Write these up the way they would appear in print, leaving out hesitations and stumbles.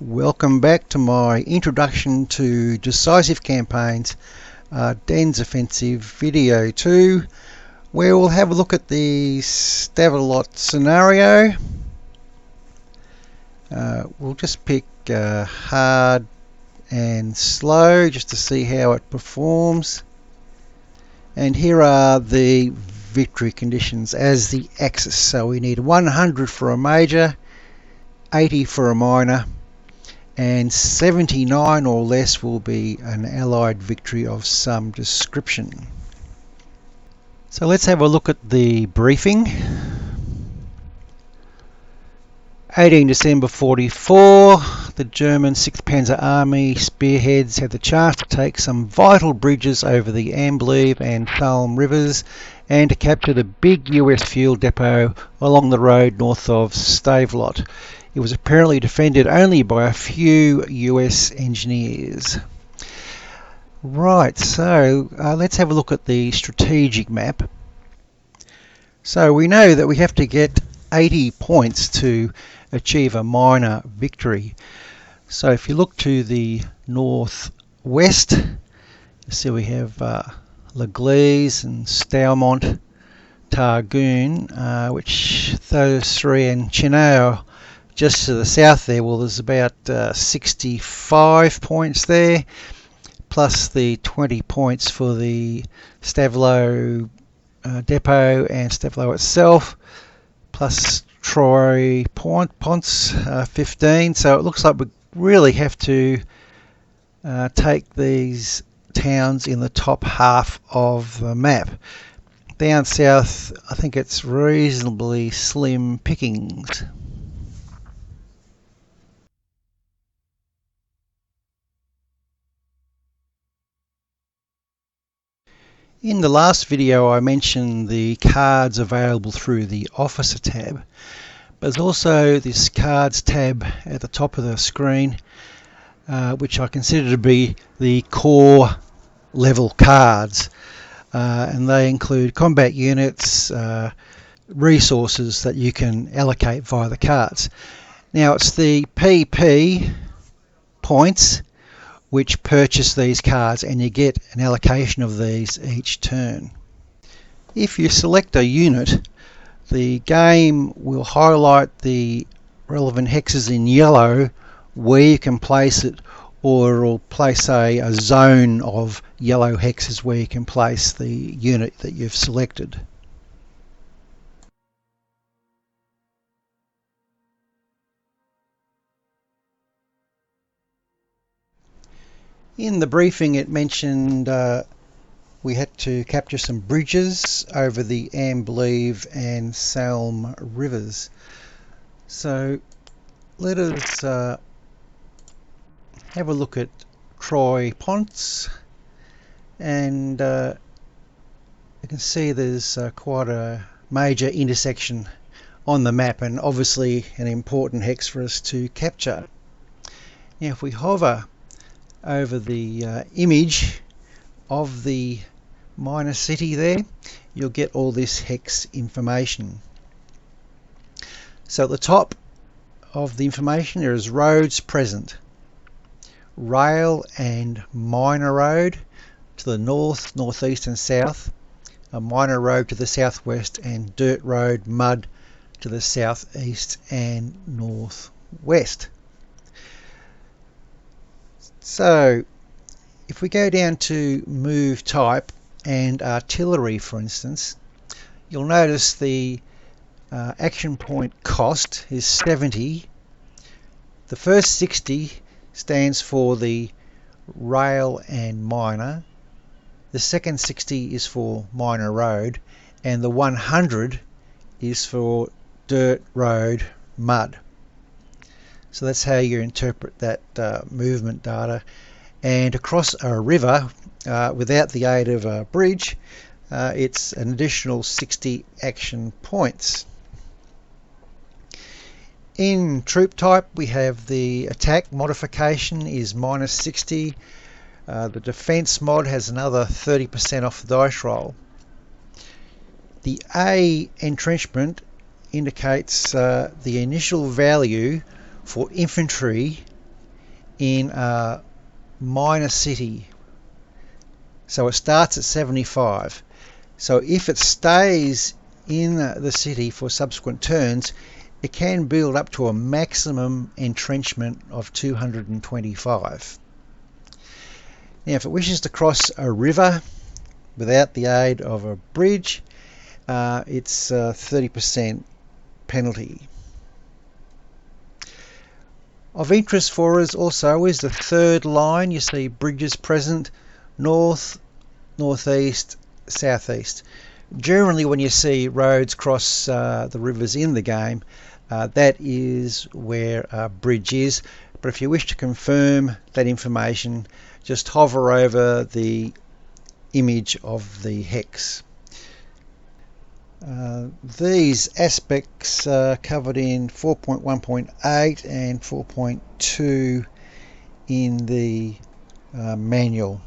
Welcome back to my introduction to Decisive Campaigns Ardennes Offensive video 2, where we'll have a look at the Stavelot scenario. We'll just pick hard and slow just to see how it performs. And here are the victory conditions as the axis. So we need 100 for a major, 80 for a minor, and 79 or less will be an Allied victory of some description. So let's have a look at the briefing. 18 December 44, the German 6th Panzer Army spearheads had the chance to take some vital bridges over the Amblève and Salm rivers and to capture the big US fuel depot along the road north of Stavelot. It was apparently defended only by a few US engineers. Right, so let's have a look at the strategic map. So we know that we have to get 80 points to achieve a minor victory. So if you look to the northwest, you see we have L'Église and Staumont, Targoon, which those three, and Chenaux just to the south there. Well, there's about 65 points there, plus the 20 points for the Stavelot depot and Stavelot itself, plus Troy Ponce 15. So it looks like we really have to take these towns in the top half of the map. Down south, I think it's reasonably slim pickings. In the last video I mentioned the cards available through the Officer tab, but there's also this Cards tab at the top of the screen, which I consider to be the core level cards, and they include combat units, resources that you can allocate via the cards. Now it's the PP points which purchase these cards, and you get an allocation of these each turn. If you select a unit, the game will highlight the relevant hexes in yellow where you can place it, or it will place a zone of yellow hexes where you can place the unit that you've selected. In the briefing it mentioned we had to capture some bridges over the Amblève and Salm rivers. So let us have a look at Troy Ponce, and you can see there's quite a major intersection on the map, and obviously an important hex for us to capture. Now if we hover over the image of the minor city there, you'll get all this hex information. So at the top of the information there is roads present, rail and minor road to the north, northeast and south, a minor road to the southwest, and dirt road, mud to the southeast and northwest. So if we go down to move type and artillery, for instance, you'll notice the action point cost is 70. The first 60 stands for the rail and minor, the second 60 is for minor road, and the 100 is for dirt road, mud. So that's how you interpret that movement data. And across a river, without the aid of a bridge, it's an additional 60 action points. In troop type we have the attack modification is minus 60. The defense mod has another 30% off the dice roll. The A entrenchment indicates the initial value for infantry in a minor city. So it starts at 75. So if it stays in the city for subsequent turns, it can build up to a maximum entrenchment of 225. Now if it wishes to cross a river without the aid of a bridge, it's a 30% penalty. Of interest for us also is the third line. You see bridges present: north, northeast, southeast. Generally when you see roads cross the rivers in the game, that is where a bridge is. But if you wish to confirm that information, just hover over the image of the hex. These aspects are covered in 4.1.8 and 4.2 in the manual.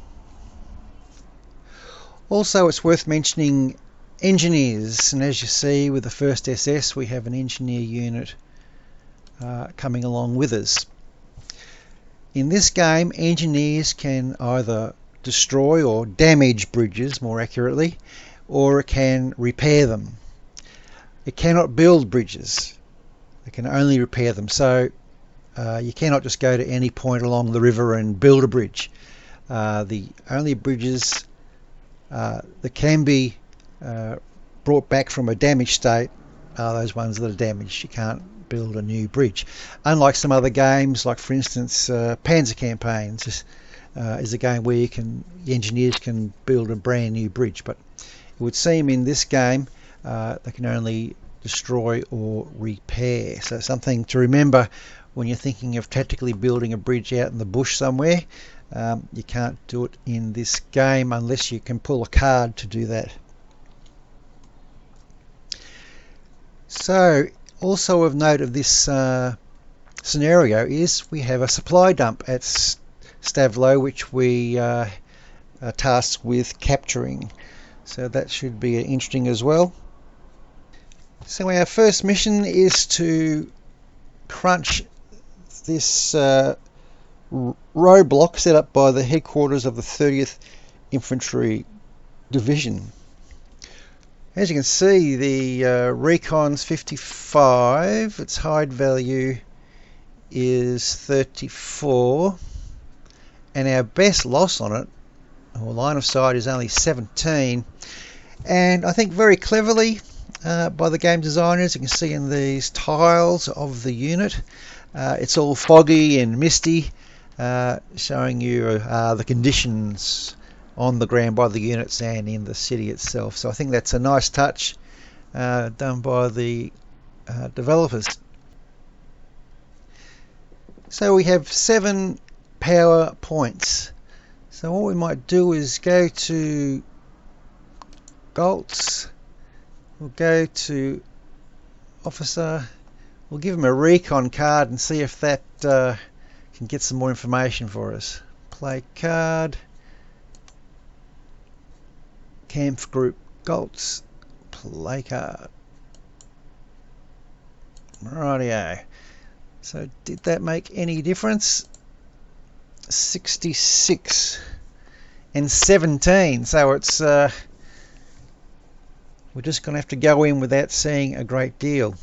Also, it's worth mentioning engineers, and as you see with the first SS, we have an engineer unit coming along with us. In this game, engineers can either destroy or damage bridges, more accurately, or it can repair them. It cannot build bridges, it can only repair them. So you cannot just go to any point along the river and build a bridge. The only bridges that can be brought back from a damaged state are those ones that are damaged. You can't build a new bridge. Unlike some other games, like for instance Panzer Campaigns is a game where the engineers can build a brand new bridge, but it would seem in this game they can only destroy or repair. So something to remember when you're thinking of tactically building a bridge out in the bush somewhere. You can't do it in this game unless you can pull a card to do that. So also of note of this scenario is we have a supply dump at Stavlo, which we are tasked with capturing. So that should be interesting as well. So our first mission is to crunch this roadblock set up by the headquarters of the 30th Infantry Division. As you can see, the recon's 55, its hide value is 34, and our best loss on it, or line of sight, is only 17. And I think very cleverly by the game designers, you can see in these tiles of the unit, it's all foggy and misty, showing you the conditions on the ground by the units and in the city itself. So I think that's a nice touch done by the developers. So we have 7 power points. So what we might do is go to Goltz, we'll go to Officer, we'll give him a recon card and see if that can get some more information for us. Play card, Kampf Group Goltz, play card. Rightio. So did that make any difference? 66 and 17. So it's we're just going to have to go in without seeing a great deal.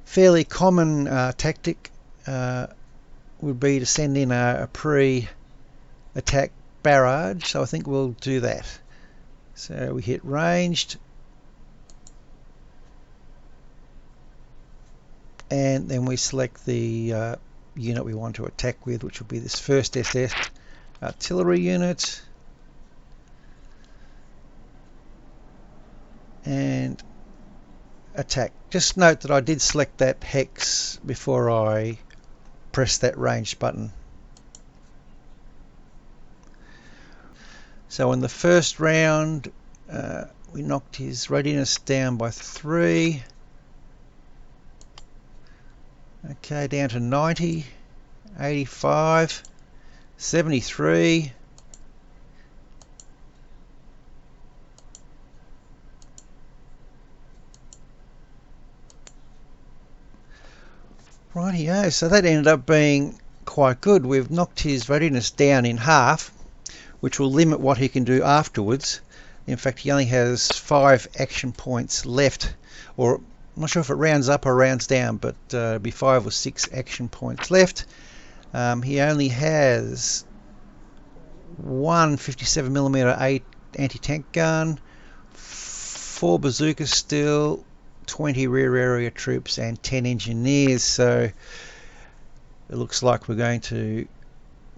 Fairly common tactic would be to send in a pre-attack barrage, so I think we'll do that. So we hit ranged, and then we select the unit we want to attack with, which will be this first SS artillery unit, and attack. Just note that I did select that hex before I pressed that ranged button. So in the first round we knocked his readiness down by 3. Okay, down to 90, 85, 73, Rightio, so that ended up being quite good. We've knocked his readiness down in half, which will limit what he can do afterwards. In fact, he only has 5 action points left, or I'm not sure if it rounds up or rounds down, but it'll be 5 or 6 action points left. He only has one 57mm anti-tank gun, 4 bazookas still, 20 rear area troops and 10 engineers, so it looks like we're going to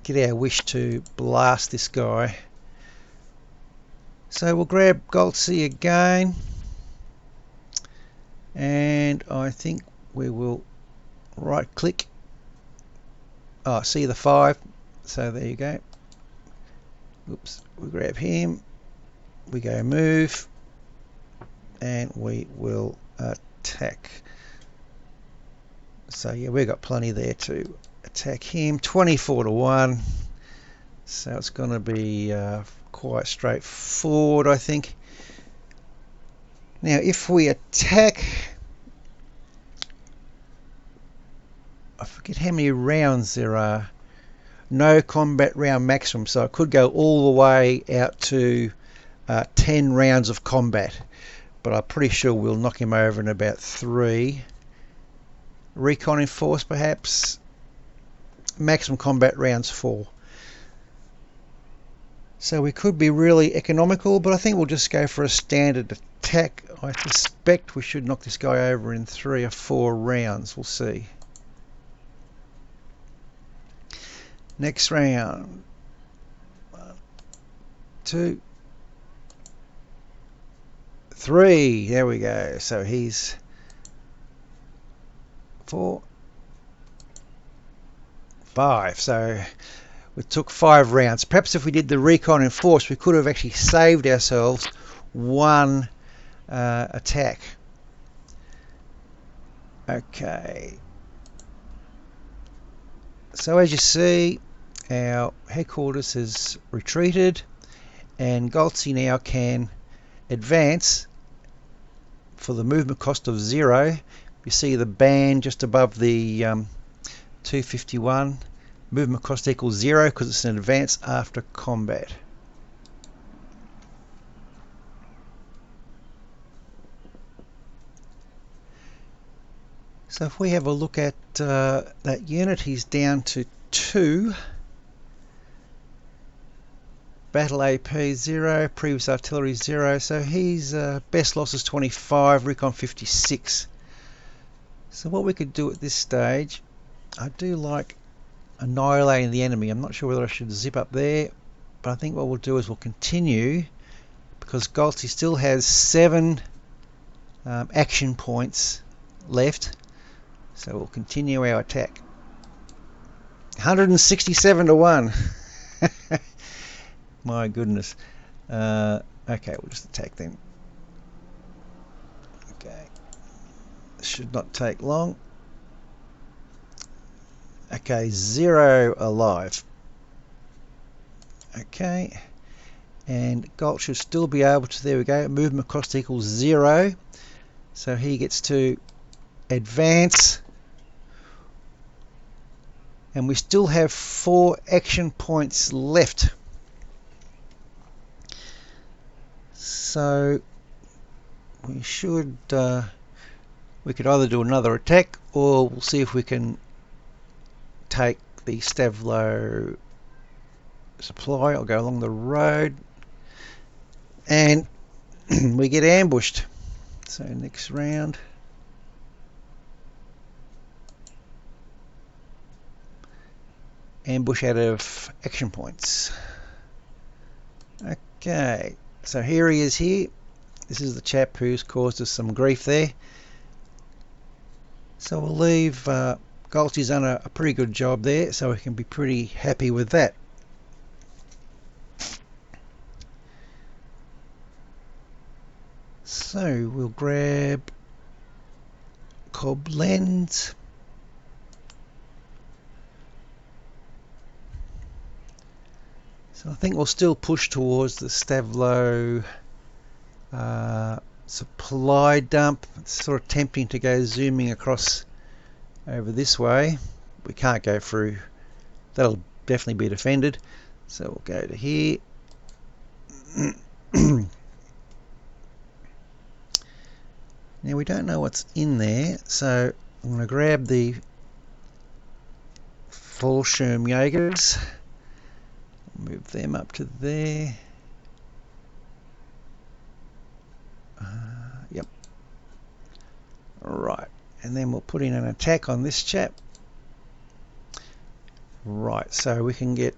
get our wish to blast this guy. So we'll grab Goltzy again, and I think we will right click, see the 5, so there you go. Oops, we grab him, we go move, and we will attack. So yeah, we've got plenty there to attack him. 24-1, so it's going to be quite straightforward, I think. Now if we attack, I forget how many rounds there are. No combat round maximum, so I could go all the way out to 10 rounds of combat, but I'm pretty sure we'll knock him over in about 3. Recon in force perhaps. Maximum combat rounds 4. So we could be really economical, but I think we'll just go for a standard attack. I suspect we should knock this guy over in 3 or 4 rounds. We'll see. Next round. 1, 2, 3. There we go. So he's 4, 5. So we took 5 rounds. Perhaps if we did the recon in force, we could have actually saved ourselves 1 attack. Okay. So as you see, our headquarters has retreated, and Goltzy now can advance for the movement cost of 0. You see the band just above the 251. Movement cost equals 0 because it's an advance after combat. So if we have a look at that unit, he's down to 2. Battle AP 0, previous artillery 0, so he's best loss is 25, recon 56. So what we could do at this stage, I do like annihilating the enemy. I'm not sure whether I should zip up there, but I think what we'll do is we'll continue, because Goltzy still has 7 action points left. So we'll continue our attack. 167-1. My goodness. Okay, we'll just attack then. Okay. Should not take long. Okay, 0 alive. Okay. And Golt should still be able to, there we go, movement cost equals 0. So he gets to advance. And we still have 4 action points left. So we should, we could either do another attack, or we'll see if we can take the Stavlo supply. I'll go along the road, and we get ambushed. So next round. Ambush out of action points. Okay, so here he is here. This is the chap who's caused us some grief there. So we'll leave, Goltzy's done a pretty good job there, so we can be pretty happy with that. So we'll grab Koblenz. So I think we'll still push towards the Stavlo supply dump. It's sort of tempting to go zooming across over this way. We can't go through. That'll definitely be defended. So we'll go to here. Now we don't know what's in there, so I'm going to grab the Fallschirm Jaegers, move them up to there. Yep. Right, and then we'll put in an attack on this chap. Right, so we can get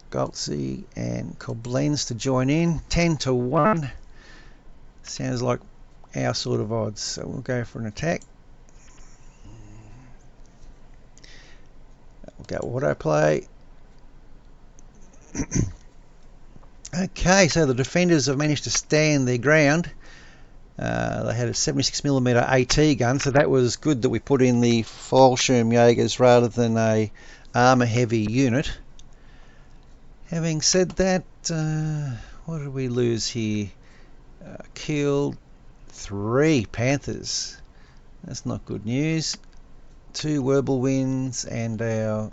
Goltzy and Koblenz to join in. 10-1. Sounds like our sort of odds, so we'll go for an attack. We'll go autoplay. Okay, so the defenders have managed to stand their ground. They had a 76mm AT gun, so that was good that we put in the Fallschirm Jaegers rather than a armour heavy unit. Having said that, what did we lose here? Killed 3 Panthers. That's not good news. 2 Whirlwinds and our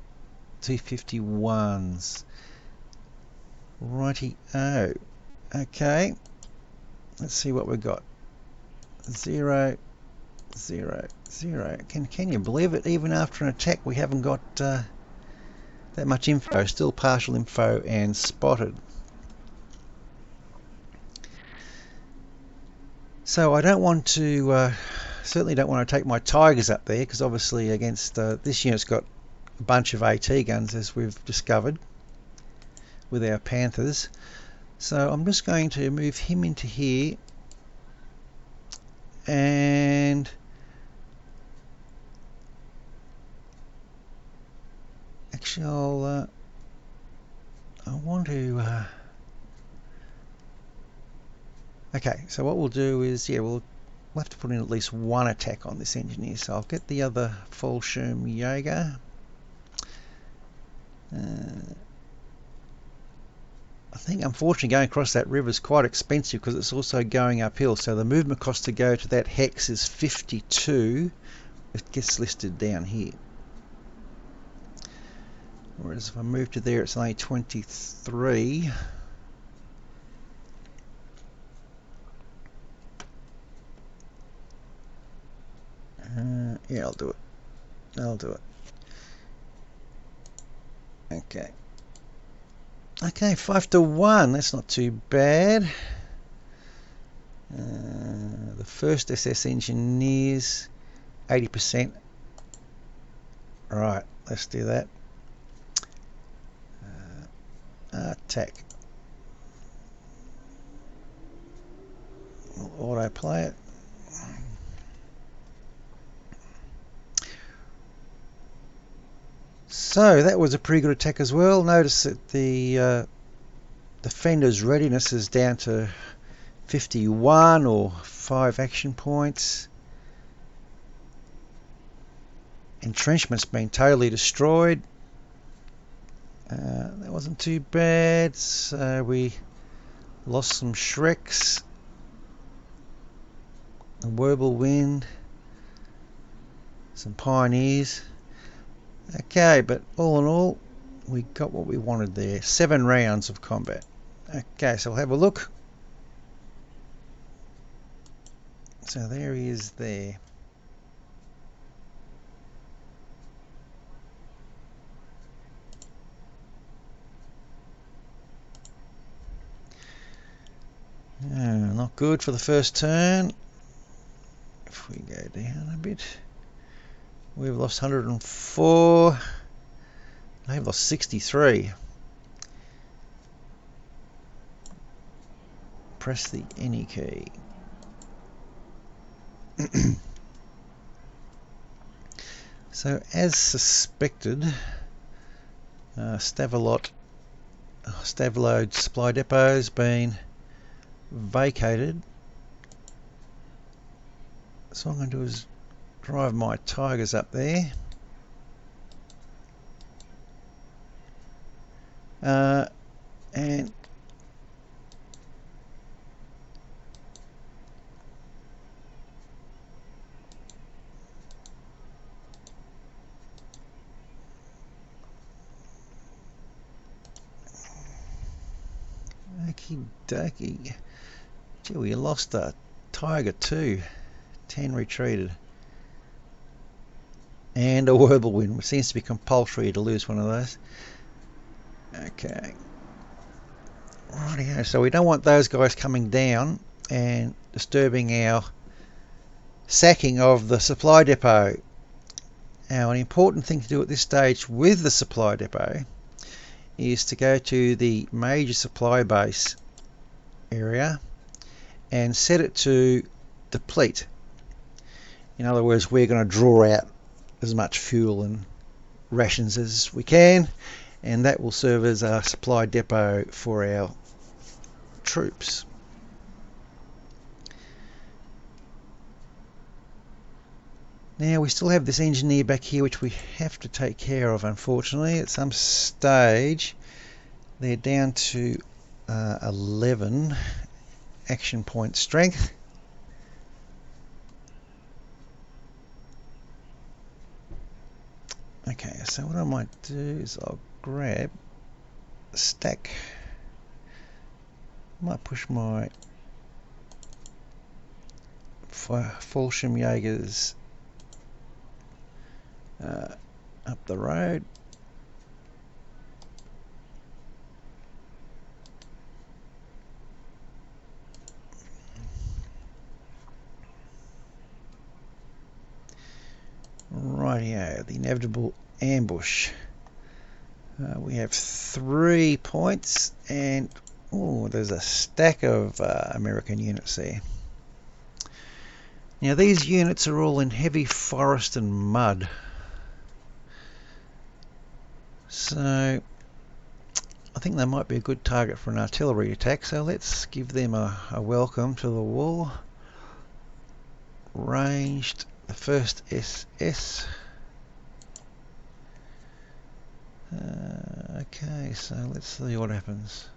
251s. Righty-o. Okay, let's see what we've got. 0, 0, 0. Can you believe it? Even after an attack, we haven't got that much info. Still partial info and spotted. So I don't want to, certainly don't want to take my Tigers up there, because obviously against this unit's got a bunch of AT guns, as we've discovered with our Panthers. So I'm just going to move him into here, and actually I want to okay, so what we'll do is, yeah, we'll have to put in at least one attack on this engineer. So I'll get the other Fallschirm Jaeger. I think unfortunately going across that river is quite expensive because it's also going uphill, so the movement cost to go to that hex is 52. It gets listed down here, whereas if I move to there it's only 23. Yeah, I'll do it. I'll do it. Okay. Okay, 5-1. That's not too bad. The first SS engineers, 80%. Right, let's do that. Attack. We'll auto play it. So that was a pretty good attack as well. Notice that the defender's readiness is down to 51 or 5 action points. Entrenchment's been totally destroyed. That wasn't too bad. So we lost some Shreks, a Whirlwind, some Pioneers. Okay, but all in all, we got what we wanted there. 7 rounds of combat. Okay, so we'll have a look. So there he is there. Not good for the first turn. If we go down a bit, we've lost 104. They've lost 63. Press the any key. So as suspected, Stavelot supply depot has been vacated. So what I'm going to do is drive my Tigers up there. And Okie dokie. Gee, we lost a tiger too. 10 retreated. And a whirlwind, which seems to be compulsory to lose one of those. Okay. Rightio, so we don't want those guys coming down and disturbing our sacking of the supply depot. Now, an important thing to do at this stage with the supply depot is to go to the major supply base area and set it to deplete. In other words, we're going to draw out as much fuel and rations as we can, and that will serve as a supply depot for our troops. Now, we still have this engineer back here which we have to take care of, unfortunately. At some stage they're down to 11 action point strength. Okay, so what I might do is I'll grab a stack. I might push my Fallschirmjägers up the road. Rightio, the inevitable ambush. We have 3 points, and oh, there's a stack of American units there. Now these units are all in heavy forest and mud, so I think they might be a good target for an artillery attack, so let's give them a welcome to the wall. Ranged, the first SS. Okay, so let's see what happens.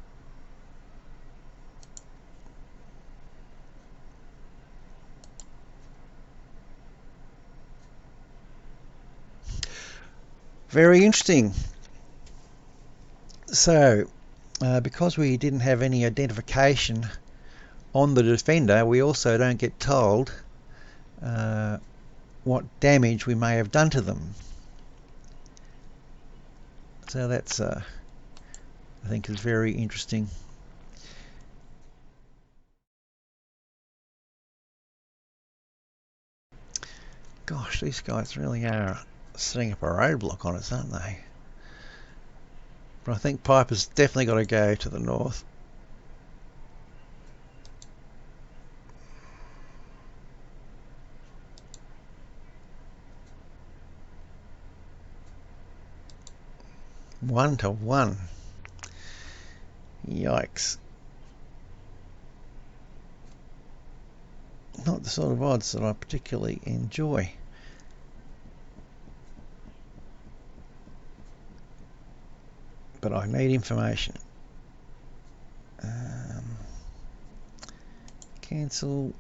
Very interesting. So, because we didn't have any identification on the defender, we also don't get told what damage we may have done to them. So that's, I think, is very interesting. Gosh, these guys really are setting up a roadblock on us, aren't they? But I think Piper's definitely got to go to the north. One to one. Yikes. Not the sort of odds that I particularly enjoy. But I need information. Cancel.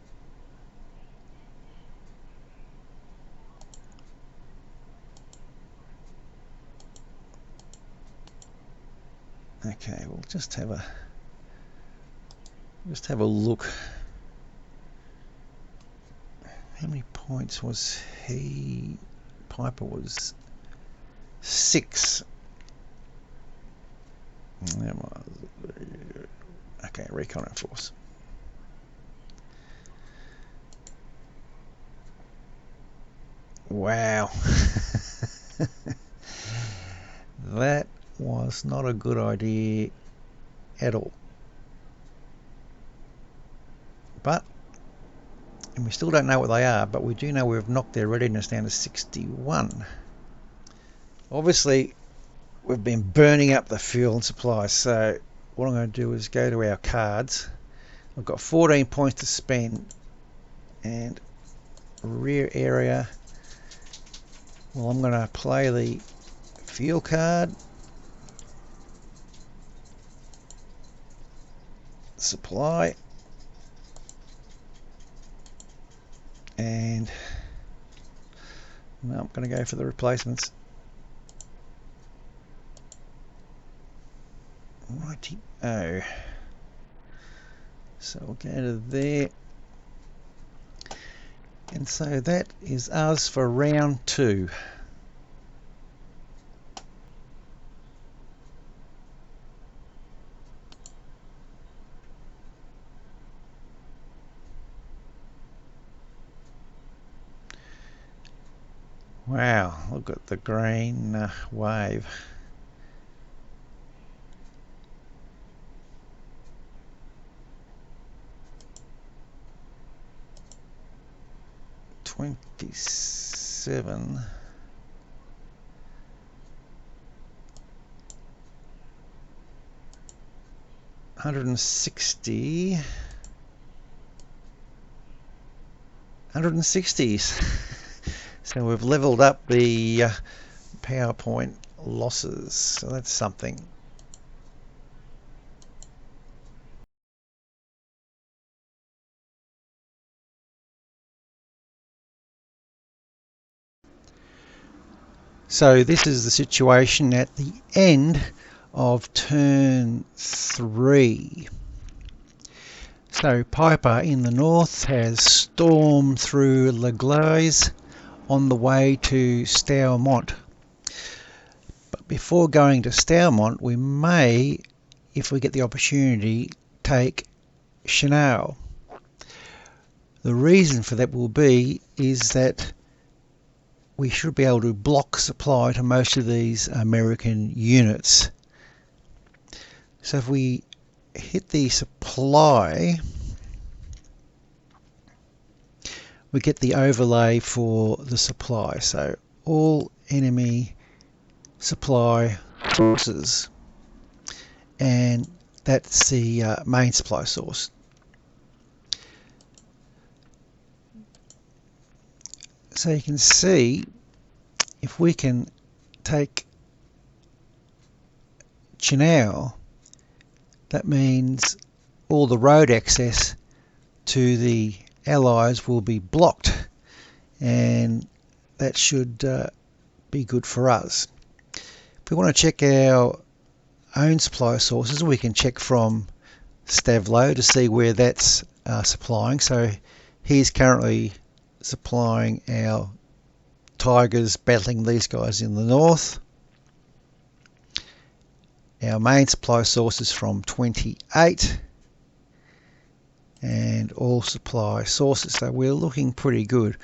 Okay, we'll just have a look. How many points was he? Piper was 6. Okay, recon force. Wow. That was not a good idea at all. But, and we still don't know what they are, but we do know we've knocked their readiness down to 61. Obviously, we've been burning up the fuel and supplies, so what I'm going to do is go to our cards. I've got 14 points to spend, and rear area, well, I'm going to play the fuel card, supply, and no, I'm going to go for the replacements. Righty-o. So we'll go to there. And so that is us for round 2. Wow, look at the green wave. $27. $160. $160s. So we've leveled up the PowerPoint losses. So that's something. So this is the situation at the end of turn 3. So Piper in the north has stormed through Le Glaise on the way to Stourmont. But before going to Stourmont, we may, if we get the opportunity, take Chenal. The reason for that will be is that we should be able to block supply to most of these American units. So if we hit the supply, we get the overlay for the supply. So all enemy supply sources, and that's the main supply source. So you can see if we can take Chenal, that means all the road access to the Allies will be blocked, and that should be good for us. If we want to check our own supply sources, we can check from Stavelot to see where that's supplying. So he's currently supplying our Tigers, battling these guys in the north. Our main supply source is from 28, and all supply sources, so we're looking pretty good.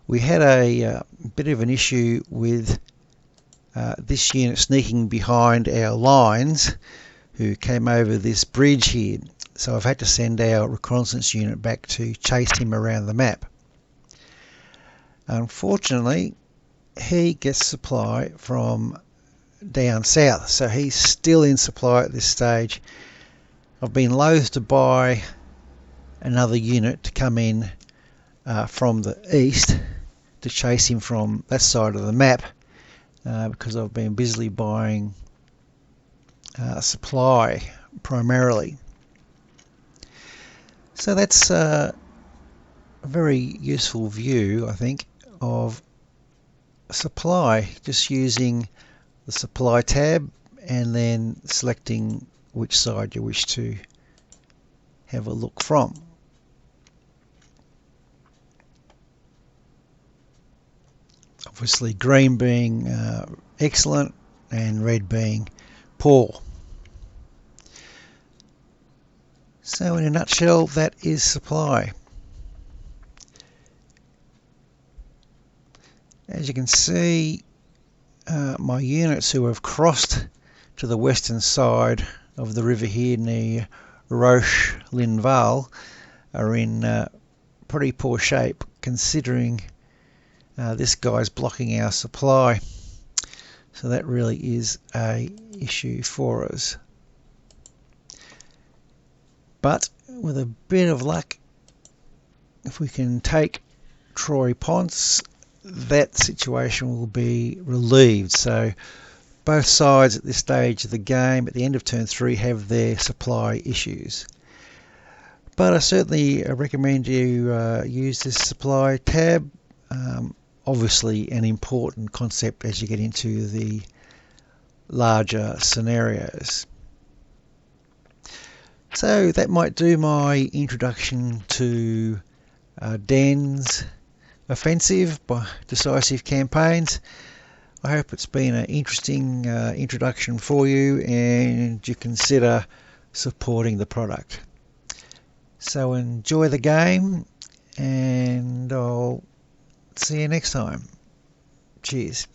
We had a bit of an issue with this unit sneaking behind our lines, who came over this bridge here, so I've had to send our reconnaissance unit back to chase him around the map. Unfortunately, he gets supply from down south, so he's still in supply at this stage. I've been loath to buy another unit to come in from the east to chase him from that side of the map, because I've been busily buying supply primarily. So that's a very useful view, I think, of supply, just using the supply tab and then selecting which side you wish to have a look from. Obviously green being excellent and red being poor. So in a nutshell, that is supply. As you can see, my units who have crossed to the western side of the river here near Roche-Linval are in pretty poor shape, considering this guy's blocking our supply. So that really is a issue for us. But with a bit of luck, if we can take Troy Ponce, that situation will be relieved. So both sides at this stage of the game, at the end of turn 3, have their supply issues. But I certainly recommend you use this supply tab. Obviously an important concept as you get into the larger scenarios. So that might do my introduction to Ardennes Offensive by Decisive Campaigns. I hope it's been an interesting introduction for you and you consider supporting the product. So enjoy the game and I'll see you next time. Cheers.